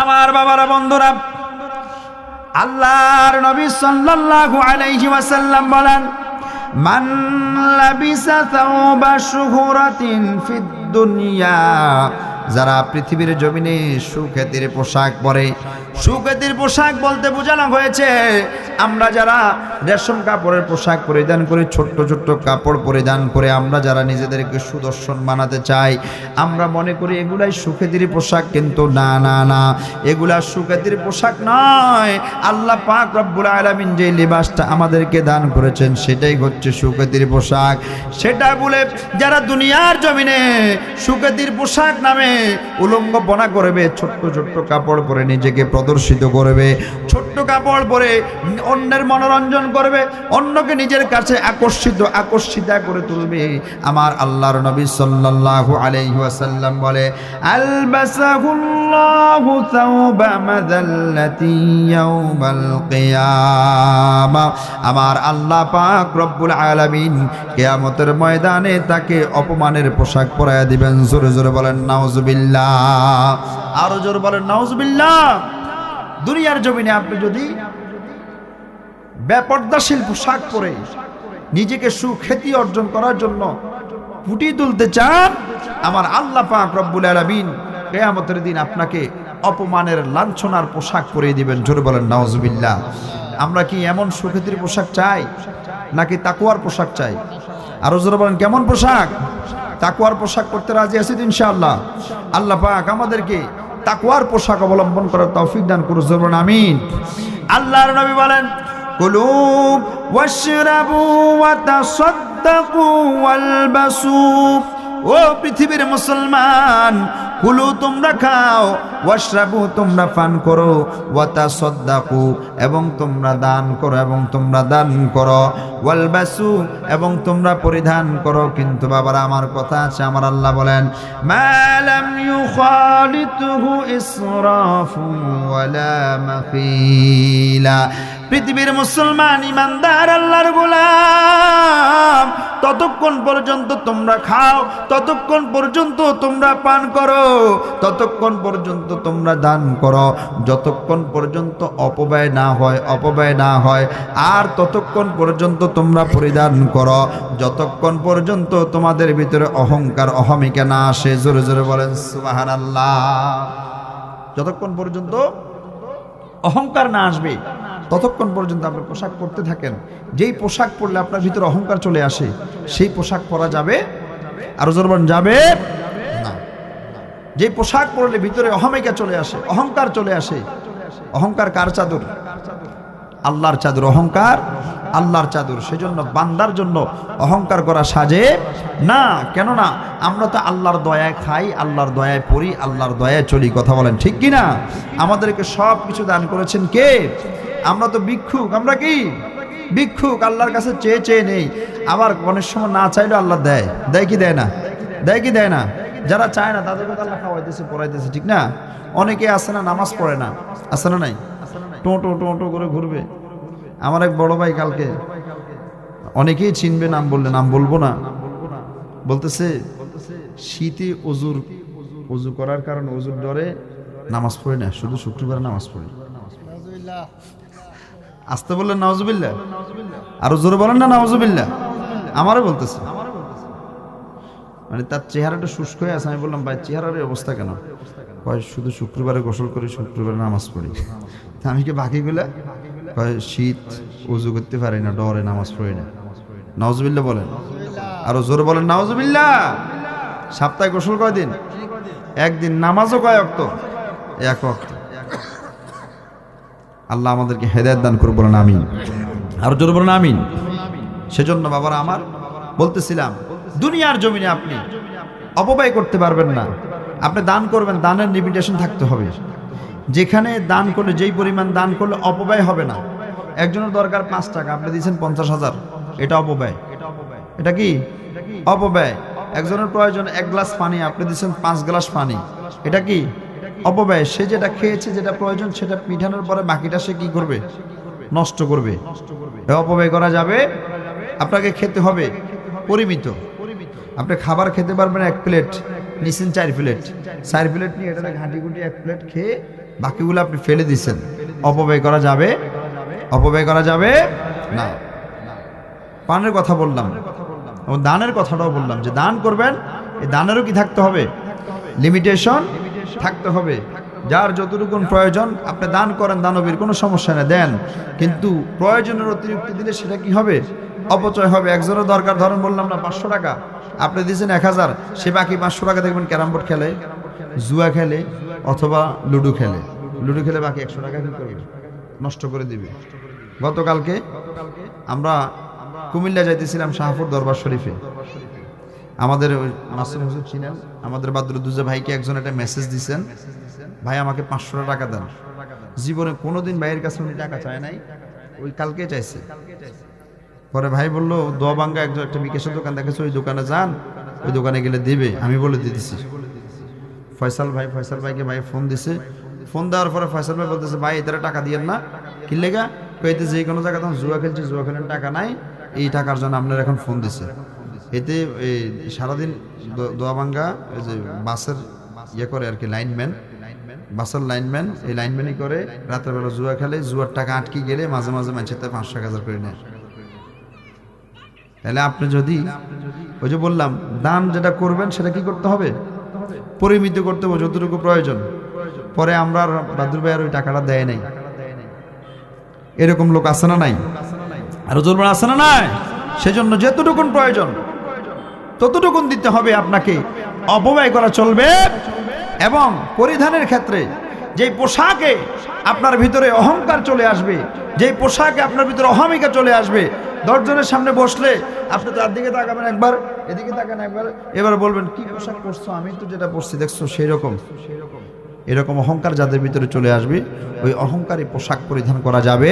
আমার বাবারা, বন্ধুরা, আল্লাহর নবী সাল্লাল্লাহু আলাইহি ওয়াসাল্লাম বলেন, মান লাবিসা সাওবা শুহরাতিন ফিদ দুনিয়া, যারা পৃথিবীর জমিনে সুখ্যাতির পোশাক পরে, সুখ্যাতির পোশাক বলতে বোঝানো হয়েছে আমরা যারা রেশম কাপড়ের পোশাক পরিধান করি, ছোট্ট ছোট্ট কাপড় পরিধান করে আমরা যারা নিজেদেরকে সুদর্শন বানাতে চাই, আমরা মনে করি এগুলাই সুখ্যাতির পোশাক, কিন্তু না না না, এগুলা সুখ্যাতির পোশাক নয়। আল্লাহ পাক রব্বুল আলামিন যে লিবাসটা আমাদেরকে দান করেছেন সেটাই হচ্ছে সুখ্যাতির পোশাক। সেটা বলে যারা দুনিয়ার জমিনে সুখ্যাতির পোশাক নামে উলঙ্গপনা করবে, ছোট্ট ছোট্ট কাপড় পরে নিজেকে প্রদর্শিত করবে, ছোট্ট কাপড় পরে অন্যের মনোরঞ্জন করবে, অন্যকে নিজের কাছে আকর্ষিত করে তুলবে, আমার আল্লাহর নবী সাল্লাল্লাহু আলাইহি ওয়াসাল্লাম বলে, আলবাসাহুল্লাহু সাওবা মাযাল্লাতি ইয়াউমাল কিয়ামা, আমার আল্লাহ পাক রব্বুল আলামিন কিয়ামতের ময়দানে তাকে অপমানের পোশাক পরায়া দিবেন। জোরে জোরে বলেন নাউজুবিল্লাহ, আরো জোরে বলেন নাউজুবিল্লাহ। দুনিয়ার জমিনে আপনি যদি বেপর্দাশীল পোশাক পরে নিজেকে সুখ্যাতি অর্জন করার জন্য ফুটিয়ে তুলতে চান, আমার আল্লাহ পাক রব্বুল আলামিন কিয়ামতের দিন আপনাকে অপমানের লাঞ্ছনার পোশাক পরিয়ে দিবেন। জোরে বলেন নাউজুবিল্লাহ। আমরা কি এমন সুখ্যাতির পোশাক চাই নাকি তাকওয়ার পোশাক চাই? আরো জোরে বলেন কেমন পোশাক? তাকওয়ার পোশাক পরতে রাজি আছি তো ইনশাআল্লাহ। আল্লাহ পাক আমাদেরকে তাকওয়ার পোশাক অবলম্বন করার তৌফিক দান করুন, বলুন আমিন। আল্লাহর নবী বলেন, কুলু ওয়াশরাবু ওয়া তাসাদ্দাকু ওয়ালবাসু, ও পৃথিবীর মুসলমান, কুলু তোমরা খাও, ওয়াশরাবু তোমরা পান করো, ওয়া তাসাদ্দাকু এবং তোমরা দান করো, ওয়ালবাসু এবং তোমরা পরিধান করো। কিন্তু বাবারা, আমার কথা আছে, আমার আল্লাহ বলেন, মা লাম ইউখালিতুহু ইসরাফু ওয়ালা মাখিলা, পৃথিবীর মুসলমান ইমানদার আল্লাহর গোলাম, ততক্ষণ পর্যন্ত তোমরা খাও, ততক্ষণ পর্যন্ত তোমরা পান করো, ততক্ষণ পর্যন্ত তোমরা দান করো, যতক্ষণ পর্যন্ত অপব্যয় না হয়, আর ততক্ষণ পর্যন্ত তোমরা পরিধান করো, যতক্ষণ পর্যন্ত তোমাদের ভিতরে অহংকার অহমিকা না আসে। জোরে জোরে বলেন সুবহানাল্লাহ। যতক্ষণ পর্যন্ত অহংকার না আসবে ততক্ষণ পর্যন্ত আপনি পোশাক পরতে থাকেন। যেই পোশাক পরলে আপনার ভিতরে অহংকার চলে আসে সেই পোশাক পরা যাবে? আরো জোরে বলেন যাবে না। যেই পোশাক পরলে ভিতরে অহমিকা চলে আসে, অহংকার চলে আসে, অহংকার কার চাদর? আল্লাহর চাদর। অহংকার আল্লাহর চাদর। সেজন্য বান্দার জন্য অহংকার করা সাজে না। কেননা আমরা তো আল্লাহর দয়ায় খাই, আল্লাহর দয়ায় পড়ি, আল্লাহর দয়ায় চলি। কথা বলেন ঠিক কিনা? আমাদেরকে সব কিছু দান করেছেন কে? আমরা তো ভিক্ষুক। আমরা কি ভিক্ষুক? আল্লাহর কাছে চেয়ে চেয়ে নেই, আবার অনেক সময় না চাইলেও আল্লাহ দেয়। দেয় কি দেয় না? দেয় কি দেয় না? যারা চায় না তাদেরকে আল্লাহ খাওয়াইতেছে, পড়াইতেছে, ঠিক না? অনেকে আছে না, নামাজ পড়ে না, আছে না নাই? টোটো টোটো করে ঘুরবে। আমার এক বড় ভাই কালকে, অনেকেই চিনবে, নাম বললে, নাম বলবো না, বলতেছে শীতে অজু করার কারণে অজুর ডরে নামাজ পড়ে না, শুধু শুক্রবার নামাজ পড়ে। আসতে বললেন নাউজুবিল্লাহ, আরো জোরে বলেন না নাউজুবিল্লাহ। আমারও বলতেছে, মানে তার চেহারাটা শুষ্ক হয়ে আছে। আমি বললাম, ভাই চেহারার অবস্থা কেন? কয় শুধু শুক্রবারে গোসল করি, শুক্রবারে নামাজ পড়ি। আমি কি বাকিগুলা? কয় শীত উজু করতে পারি না, ডরে নামাজ পড়ি না। নাউজুবিল্লাহ বলেন, আরো জোরে বলেন নাউজুবিল্লাহ। সপ্তাহে গোসল কয়দিন? একদিন। নামাজও কয় ওয়াক্ত? এক ওয়াক্ত। আল্লাহ আমাদেরকে হেদায়েত দান করুন, বলেন আমিন। আরো জোরে বলেন আমিন। সেজন্য বাবারা আমার বলতেছিলাম, দুনিয়ার জমিনে আপনি অপব্যয় করতে পারবেন না। আপনি দান করবেন, দানের লিমিটেশন থাকতে হবে। যেখানে দান করলে, যেই পরিমাণ দান করলে অপব্যয় হবে না। একজনের দরকার 5 টাকা, আপনি দিয়েছেন 50,000, এটা অপব্যয়। এটা কি অপব্যয়? একজনের প্রয়োজন 1 গ্লাস পানি, আপনি দিয়েছেন 5 গ্লাস পানি, এটা কি অপব্যয়? সে যেটা খেয়েছে, যেটা প্রয়োজন, সেটা মিঠানোর পরে বাকিটা সে কি করবে? নষ্ট করবে। অপব্যয় করা যাবে আপনাকে খেতে হবে পরিমিত। আপনি খাবার খেতে পারবেন 1 প্লেট, নিছেন 4 প্লেট, 4 প্লেট নিয়ে এটা ঘাঁটি গুটি 1 প্লেট খেয়ে বাকিগুলো আপনি ফেলে দিচ্ছেন। অপব্যয় করা যাবে? অপব্যয় করা যাবে না। পানের কথা বললাম, এবং দানের কথাটাও বললাম যে দান করবেন, এই দানেরও কি থাকতে হবে? লিমিটেশন থাকতে হবে। যার যতটুকু প্রয়োজন আপনি দান করেন, দানবীর কোনো সমস্যা নেই, দেন, কিন্তু প্রয়োজনের অতিরিক্ত দিলে সেটা কি হবে? অপচয় হবে। একজনের দরকার, ধরেন বললাম না 500 টাকা, আপনি দিয়েছেন 1000, সে বাকি 500 টাকা দেখবেন ক্যারাম বোর্ড খেলে, জুয়া খেলে, অথবা লুডো খেলে। লুডো খেলে বাকি 100 টাকা কি করবে? নষ্ট করে দিবে। গতকালকে আমরা কুমিল্লা যাইতেছিলাম শাহপুর দরবার শরীফে। আমাদের মাসুম হুজুর চিনেন, আমাদের বাদরুদ্দুজা ভাইকে একজন একটা মেসেজ দিয়েছেন, ভাই আমাকে 500 টাকা দেন। জীবনে কোনোদিন ভাইয়ের কাছে উনি টাকা চায় নাই, ওই কালকে চাইছে। পরে ভাই বলল দোয়াবাঙ্গা একজন একটা বিকাশের দোকান দেখেছে, ওই দোকানে যান, ওই দোকানে গেলে দিবে। আমি বলে দিতেছি ফয়সাল ভাইকে ভাই ফোন দিছে। ফোন দেওয়ার পরে ফয়সাল ভাই বলতেছে, ভাই এদের টাকা দিয়েন না। কি লেগা? কইতে যে কোনো জায়গায় তখন জুয়া খেলছি, জুয়া খেলেন, টাকা নাই, এই টাকার জন্য আপনার এখন ফোন দিছে। এতে সারাদিন দোয়াবাঙ্গা ওই যে বাসের করে আর কি, লাইনম্যান, বাসের লাইনম্যান, এই লাইনম্যানই করে, রাতের বেলা জুয়া খেলে, জুয়ার টাকা আটকে গেলে মাঝে মাঝে মানুষের 500-1000 করে নেয়। তাহলে আপনি যদি ওই যে বললাম দান যেটা করবেন সেটা কি করতে হবে? পরিমিত করতে হবে, যতটুকু প্রয়োজন। পরে আমরা বাদুর ভাইয়ের ওই টাকাটা দেয় নাই, এরকম লোক আছে না নাই? আরো জোর আছে না নাই? সেজন্য যতটুকুন প্রয়োজন ততটুকুন দিতে হবে আপনাকে, অপব্যয় করা চলবে। এবং পরিধানের ক্ষেত্রে যেই পোশাকে আপনার ভিতরে অহংকার চলে আসবে, যেই পোশাকে আপনার ভিতরে অহমিকা চলে আসবে, 10 জনের সামনে বসলে আপনি তার দিকে তাকাবেন একবার, এদিকে তাকান একবার, এবার বলবেন কি পোশাক পরছো, আমি তো যেটা পরছি দেখছো সেই রকম। এরকম অহংকার যাদের ভিতরে চলে আসবে, ওই অহংকারী পোশাক পরিধান করা যাবে।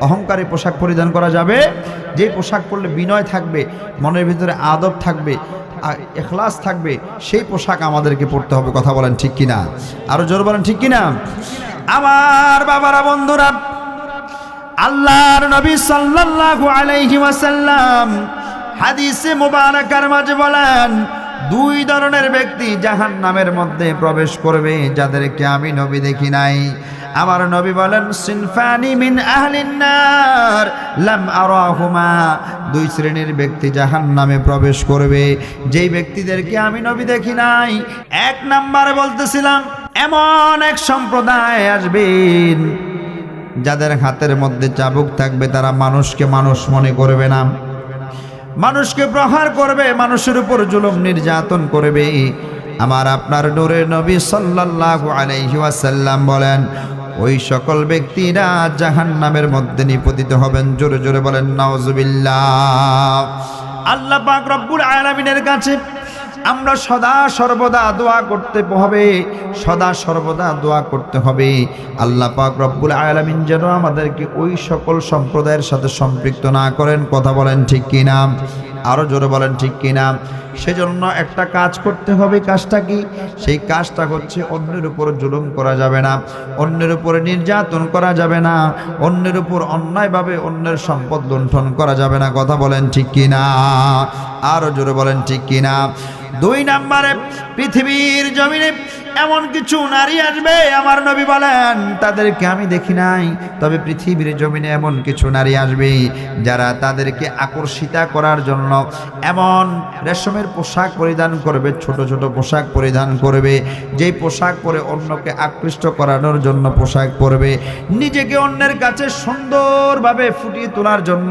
অহংকারী পোশাক পরিধান করা যাবে যে পোশাক পরলে বিনয় থাকবে, মনের ভিতরে আদব থাকবে, ইখলাস থাকবে, সেই পোশাক আমাদেরকে পরতে হবে। কথা বলেন ঠিক কিনা? আরো জোর বলেন ঠিক কিনা? আমার বাবারা, বন্ধুরা, আল্লাহর নবী সাল্লাল্লাহু আলাইহি ওয়াসাল্লাম হাদিসে মুবারাকার মাঝে বলেন, 2 ধরনের ব্যক্তি জাহান্নামের মধ্যে প্রবেশ করবে যাদেরকে আমি নবী দেখি নাই। আমার নবী বলেন, সিনফানি মিন আহলিন নার লাম আরাহুমা, 2 শ্রেণীর ব্যক্তি জাহান্নামে প্রবেশ করবে যেই ব্যক্তিদেরকে আমি নবী দেখি নাই। 1 নম্বরে বলতেছিলাম, এমন এক সম্প্রদায় আসবেন যাদের হাতের মধ্যে চাবুক থাকবে, তারা মানুষকে মানুষ মনে করবে না, মানুষকে প্রহার করবে, মানুষের উপর জুলুম নির্যাতন করবে। আমার আপনার নূরের নবী সাল্লাল্লাহু আলাইহি ওয়াসাল্লাম বলেন, ওই সকল ব্যক্তিরা জাহান্নামের মধ্যে নিপতিত হবেন। জোরে জোরে বলেন নাউজুবিল্লাহ। আল্লাহ পাক রব্বুল আলামিনের কাছে আমরা সদা সর্বদা দোয়া করতে হবে, সদা সর্বদা দোয়া করতে হবে আল্লাহ পাক রব্বুল আলামিন যেন আমাদেরকে ওই সকল সম্প্রদায়ের সাথে সম্পৃক্ত না করেন। কথা বলেন ঠিক কিনা? আরো জোরে বলেন ঠিক কিনা? সেজন্য একটা কাজ করতে হবে। কাজটা কি? সেই কাজটা হচ্ছে অন্যের উপর জুলুম করা যাবে না, অন্যের উপরে নির্যাতন করা যাবে না, অন্যের উপর অন্যায়ভাবে অন্যের সম্পদ লুণ্ঠন করা যাবে না। কথা বলেন ঠিক কিনা? আরো জোরে বলেন ঠিক কিনা? 2 নম্বরে, পৃথিবীর জমিনে এমন কিছু নারী আসবে, আমার নবী বলেন তাদেরকে আমি দেখি নাই, তবে পৃথিবীর জমিনে এমন কিছু নারী আসবে যারা তাদেরকে আকর্ষিত করার জন্য এমন রেশমের পোশাক পরিধান করবে, ছোট ছোট পোশাক পরিধান করবে, যেই পোশাক পরে অন্যকে আকৃষ্ট করানোর জন্য পোশাক পরবে, নিজেকে অন্যের কাছে সুন্দরভাবে ফুটিয়ে তোলার জন্য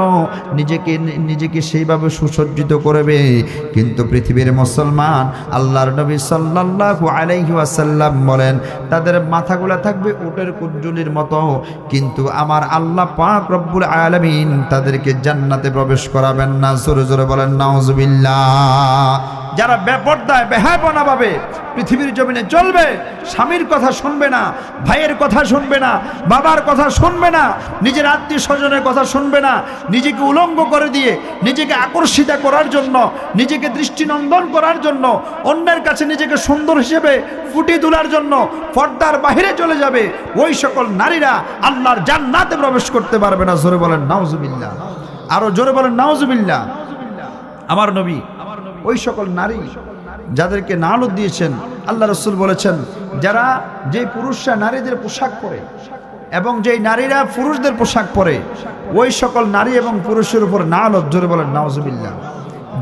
নিজেকে সেইভাবে সুসজ্জিত করবে। কিন্তু পৃথিবীর মুসলমান, আল্লাহর নবী সাল্লাল্লাহু আলাইহি ওয়াসাল্লাম বলেন তাদের মাথাগুলো থাকবে উটের কুঞ্জুলির মতো, কিন্তু আমার আল্লাহ পাক রব্বুল আলামিন তাদেরকে জান্নাতে প্রবেশ করাবেন না। জোরে জোরে বলেন নাউজুবিল্লাহ। যারা বেপরদায় বেহায়াপনা ভাবে পৃথিবীর জমিনে চলবে, স্বামীর কথা শুনবে না, ভাইয়ের কথা শুনবে না, বাবার কথা শুনবে না, নিজের আত্মীয় স্বজনের কথা শুনবে না, নিজেকে উলঙ্গ করে দিয়ে নিজেকে আকর্ষিত করার জন্য, নিজেকে দৃষ্টিনন্দন করার জন্য, অন্যের কাছে নিজেকে সুন্দর হিসেবে ফুটিয়ে তোলার জন্য পর্দার বাহিরে চলে যাবে, ওই সকল নারীরা আল্লাহর জান্নাতে প্রবেশ করতে পারবে না। জোরে বলেন নাউজুবিল্লাহ। আরো জোরে বলেন নাউজুবিল্লাহ। আমার নবী ওই সকল নারী যাদেরকে নালত দিয়েছেন, আল্লাহ রাসূল বলেছেন যারা যে পুরুষরা নারীদের পোশাক পরে এবং যেই নারীরা পুরুষদের পোশাক পরে ওই সকল নারী এবং পুরুষের উপর নালত, জোরে বলেন নাউজুবিল্লাহ,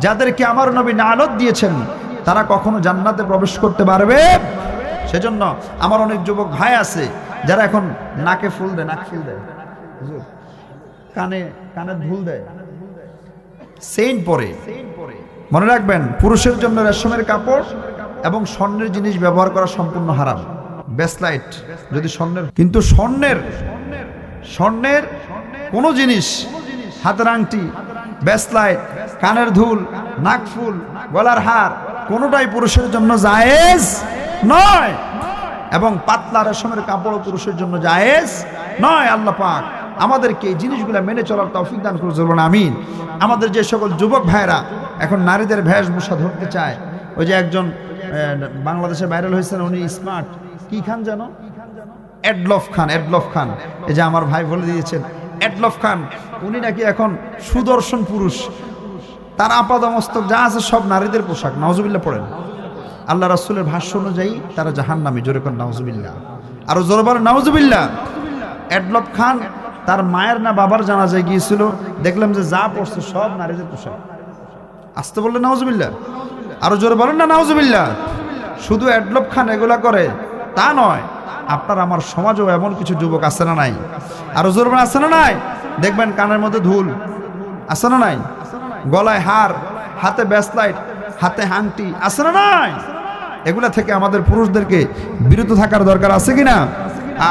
যাদেরকে আমার নবী নালত দিয়েছেন তারা কখনো জান্নাতে প্রবেশ করতে পারবে। সেজন্য আমার অনেক যুবক ভাই আছে যারা এখন নাকে ফুল দেয়, নাক ফুল দেয়, কানে ধুল দেয়, সেন্ট পরে। মনে রাখবেন পুরুষের জন্য রেশমের কাপড় এবং স্বর্ণের জিনিস ব্যবহার করা সম্পূর্ণ হারাম। ব্রেসলাইট যদি স্বর্ণের, কিন্তু স্বর্ণের কোন জিনিস, হাতের আংটি, ব্রেসলাইট, কানের দুল, নাকফুল, গলার হার কোনোটাই পুরুষের জন্য জায়েজ নয়। এবং পাতলা রেশমের কাপড় পুরুষের জন্য জায়েজ নয়। আল্লাহ পাক আমাদেরকে এই জিনিসগুলো মেনে চলার তৌফিক দান করুন, বলুন আমিন। আমাদের যে সকল যুবক ভাইরা এখন নারীদের বেশভূষা ধরতে চায়, ওই যে একজন বাংলাদেশে ভাইরাল হয়েছেন, উনি স্মার্ট কি খান যেন, এডলফ খান, এই যে আমার ভাই বলে দিয়েছেন এডলফ খান, উনি নাকি এখন সুদর্শন পুরুষ, তার আপাদমস্তক যা আছে সব নারীদের পোশাক। নাউজুবিল্লাহ পড়েন। আল্লাহ রাসূলের ভাষ্য অনুযায়ী তারা জাহান্নামী, জোরে কর নাউজুবিল্লাহ, আরো জোরে বলেন নাউজুবিল্লাহ। এডলফ খান তার মায়ের না বাবার জানাজায় গিয়েছিল, দেখলাম যে যা পড়ছে সব নারীদের পোশাক। আসতে বললেন নাউজুবিল্লাহ, আরো জোরে বলেন না নাউজুবিল্লাহ। শুধু এডলফ খান এগুলা করে তা নয়, আপনার আমার সমাজেও এমন কিছু যুবক আছে না নাই? আরো জোরে বলেন আছে না নাই? দেখবেন কানের মধ্যে ধুল আছে না নাই, গলায় হার, হাতে ব্রেসলাইট, হাতে আংটি আছে না নাই? এগুলা থেকে আমাদের পুরুষদেরকে বিরত থাকার দরকার আছে কিনা?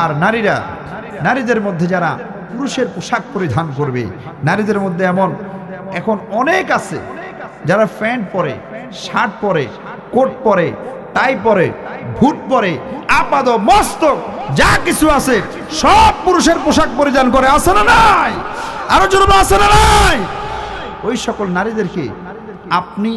আর নারীদের মধ্যে যারা পুরুষের পোশাক পরিধান করবে, নারীদের মধ্যে এমন এখন অনেক আছে যারা প্যান্ট পরে, শার্ট পরে, কোট পরে, টাই পরে, ভুট পরে, আপাদ মস্তক যা কিছু আছে সব পুরুষের পোশাক পরিধান করে, আছে না নাই? আরো জোরে আছে না নাই? ওই সকল নারীদেরকে আপনি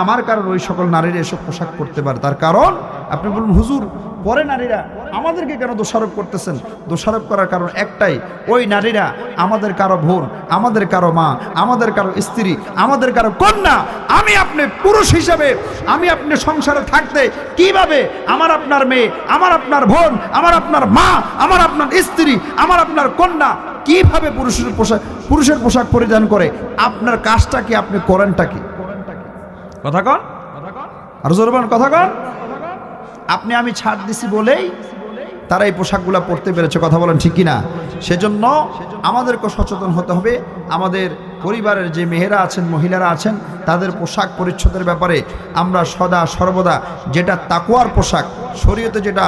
আমার কারণে ওই সকল নারীরা এসব পোশাক পরতে পারে। তার কারণ আপনি বলুন হুজুর পরে নারীরা আমাদেরকে কেন দোষারোপ করতেছেন? দোষারোপ করার কারণ একটাই, ওই নারীরা আমাদের কারো বোন, আমাদের কারো মা, আমাদের কারো স্ত্রী, আমাদের কারো কন্যা। আমি আপনি পুরুষ হিসেবে আমি আপনি সংসারে থাকতে কিভাবে আমার আপনার মেয়ে, আমার আপনার বোন, আমার আপনার মা, আমার আপনার স্ত্রী, আমার আপনার কন্যা কিভাবে পুরুষের পোশাক পরিধান করে, আপনার কাজটা কি, আপনি করেনটা কি? কথা কন, আর জোরে বলেন কথা কন। আপনি আমি ছাড় দিছি বলেই তারা এই পোশাকগুলো পরতে পেরেছে, কথা বলেন ঠিক কিনা? সেজন্য আমাদেরকে সচেতন হতে হবে। আমাদের পরিবারের যে মেয়েরা আছেন, মহিলারা আছেন, তাদের পোশাক পরিচ্ছদের ব্যাপারে আমরা সদা সর্বদা যেটা তাকওয়ার পোশাক, শরীয়তে যেটা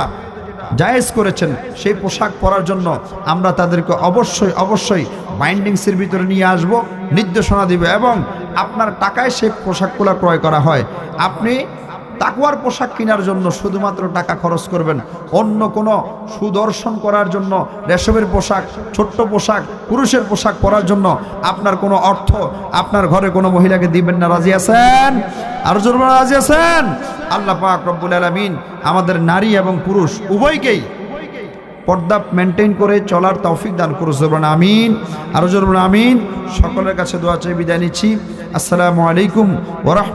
জায়েজ করেছেন সেই পোশাক পরার জন্য আমরা তাদেরকে অবশ্যই বাইন্ডিংসের ভিতরে নিয়ে আসব, নির্দেশনা দিব এবং আপনার টাকায় সেই পোশাকগুলো ক্রয় করা হয়। আপনি তাকওয়ার পোশাক কেনার জন্য শুধুমাত্র টাকা খরচ করবেন, অন্য কোনো সুদর্শন করার জন্য রেশমের পোশাক, ছোট্ট পোশাক, পুরুষের পোশাক পরার জন্য আপনার কোনো অর্থ আপনার ঘরে কোনো মহিলাকে দিবেন না। রাজি আছেন? আর জোরে রাজি আছেন? আল্লাহ পাক রব্বুল আলামিন আমাদের নারী এবং পুরুষ উভয়কেই পর্দা মেনটেন করে চলার তৌফিক দান করুন, বলুন আমিন। আর জোরে আমিন। সকলের কাছে দোয়া চাই বিদায় নিচ্ছি। আসসালামু আলাইকুম ওয়া রাহমাতুল্লাহ।